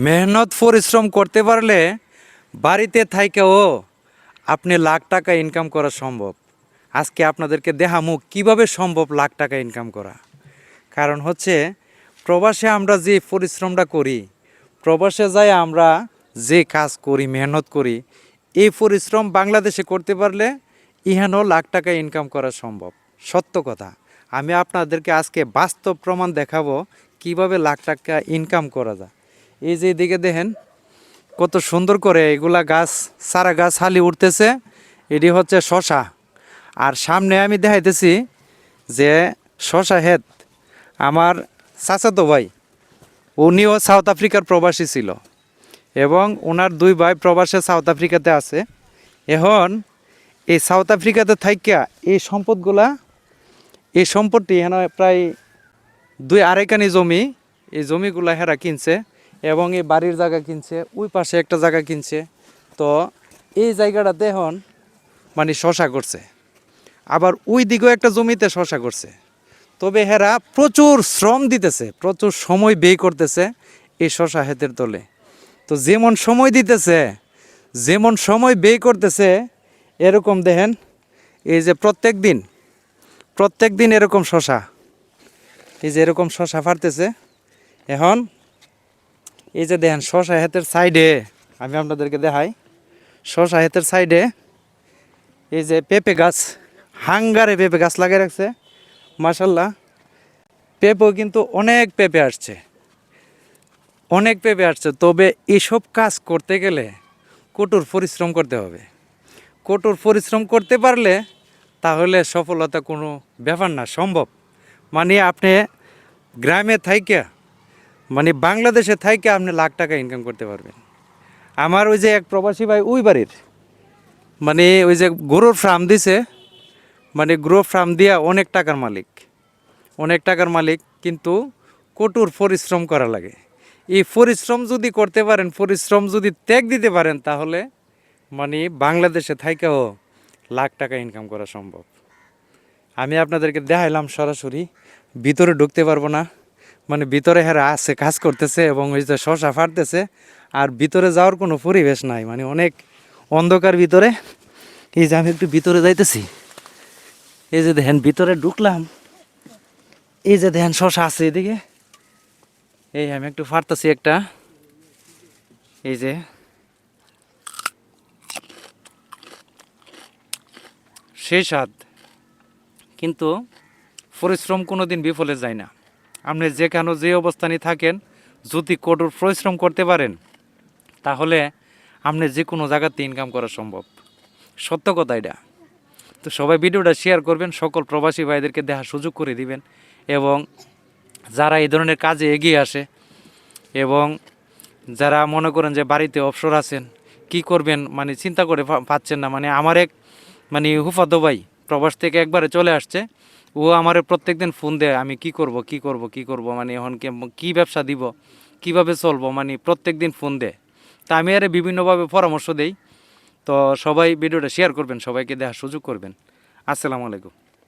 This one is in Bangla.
মেহনত পরিশ্রম করতে পারলে বাড়িতে থাইকেও আপনি লাখ টাকা ইনকাম করা সম্ভব। আজকে আপনাদেরকে দেখামু কিভাবে সম্ভব লাখ টাকা ইনকাম করা। কারণ হচ্ছে প্রবাসে আমরা যে পরিশ্রমটা করি, প্রবাসে যাই আমরা যে কাজ করি, মেহনত করি, এই পরিশ্রম বাংলাদেশে করতে পারলে ইহানও লাখ টাকা ইনকাম করা সম্ভব। সত্য কথা। আমি আপনাদেরকে আজকে বাস্তব প্রমাণ দেখাবো কিভাবে লাখ টাকা ইনকাম করা যায়। এই যে এদিকে দেখেন কত সুন্দর করে এগুলা গাছ, সারা গাছ হালি উঠতেছে। এটি হচ্ছে শশা। আর সামনে আমি দেখাইতেছি যে শশা হেড আমার চাচাতো ভাই, উনিও সাউথ আফ্রিকার প্রবাসী ছিল এবং ওনার দুই ভাই প্রবাসে সাউথ আফ্রিকাতে আছে। এখন এই সাউথ আফ্রিকাতে থাইকা এই সম্পদগুলা, এই সম্পদটি এখানে প্রায় 2-2.5 কানি জমি, এই জমিগুলা হেরা কিনছে এবং এই বাড়ির জায়গা কিনছে, ওই পাশে একটা জায়গা কিনছে। তো এই জায়গাটাতে এখন মানে শশা করছে, আবার ওই দিকেও একটা জমিতে শশা করছে। তবে হেরা প্রচুর শ্রম দিতেছে, প্রচুর সময় ব্যয় করতেছে এই শশা ক্ষেতের তলে। তো যেমন সময় দিতেছে, যেমন সময় ব্যয় করতেছে, এরকম দেখেন এই যে প্রত্যেক দিন এরকম শশা, এই যে এরকম শশা ফাড়তেছে। এখন এই যে দেখেন শশা ক্ষেতের সাইডে, আমি আপনাদেরকে দেখাই, শশা ক্ষেতের সাইডে এই যে পেঁপে গাছ, হাঙ্গারে পেঁপে গাছ লাগিয়ে রাখছে। মাশাল্লাহ, পেঁপেও কিন্তু অনেক পেঁপে আসছে, অনেক পেঁপে আসছে। তবে এসব কাজ করতে গেলে কঠোর পরিশ্রম করতে হবে। কঠোর পরিশ্রম করতে পারলে তাহলে সফলতা কোনো ব্যাপার না, সম্ভব। মানে আপনি গ্রামে থাইকে, মানে বাংলাদেশে থাইকে আপনি লাখ টাকা ইনকাম করতে পারবেন। আমার ওই যে এক প্রবাসী ভাই ওই বাড়ির, মানে ওই যে গরুর ফার্ম দিছে, মানে গরু ফার্ম দিয়া অনেক টাকার মালিক, অনেক টাকার মালিক, কিন্তু কঠোর পরিশ্রম করা লাগে। এই পরিশ্রম যদি করতে পারেন, পরিশ্রম যদি ত্যাগ দিতে পারেন, তাহলে মানে বাংলাদেশে থাইকেও লাখ টাকা ইনকাম করা সম্ভব। আমি আপনাদেরকে দেখাইলাম সরাসরি, ভিতরে ঢুকতে পারবো না, মানে ভিতরে হেরা আছে, কাজ করতেছে এবং ওই যে শশা ফাটতেছে, আর ভিতরে যাওয়ার কোনো পরিবেশ নাই, মানে অনেক অন্ধকার ভিতরে। এই যে আমি একটু ভিতরে যাইতেছি, এই যে দেখেন ভিতরে ঢুকলাম, এই যে দেখেন শশা আছে এদিকে, এই আমি একটু ফাটতেছি একটা, এই যে সেই স্বাদ। কিন্তু পরিশ্রম কোনো দিন বিফলে যায় না। আপনি যেখানে যে অবস্থানে থাকেন, যদি কঠোর পরিশ্রম করতে পারেন, তাহলে আপনি যে কোনো জায়গাতে ইনকাম করা সম্ভব। সত্য কথা এটা। তো সবাই ভিডিওটা শেয়ার করবেন, সকল প্রবাসী ভাইদেরকে দেখার সুযোগ করে দিবেন, এবং যারা এই ধরনের কাজে এগিয়ে আসে এবং যারা মনে করেন যে বাড়িতে অবসর আছেন, কি করবেন মানে চিন্তা করে পাচ্ছেন না। মানে আমার এক মানে হুফাতো ভাই প্রবাস থেকে একবারে চলে আসছে, ও আমার প্রত্যেক দিন ফোন দেয়, আমি কি করব, মানে এখন কি ব্যবসা দিব, কিভাবে চলবো, মানে প্রত্যেক দিন ফোন দেয়। তা আমি আরে বিভিন্নভাবে পরামর্শ দেই। তো সবাই ভিডিওটা শেয়ার করবেন, সবাইকে দেখার সুযোগ করবেন। আসসালামু আলাইকুম।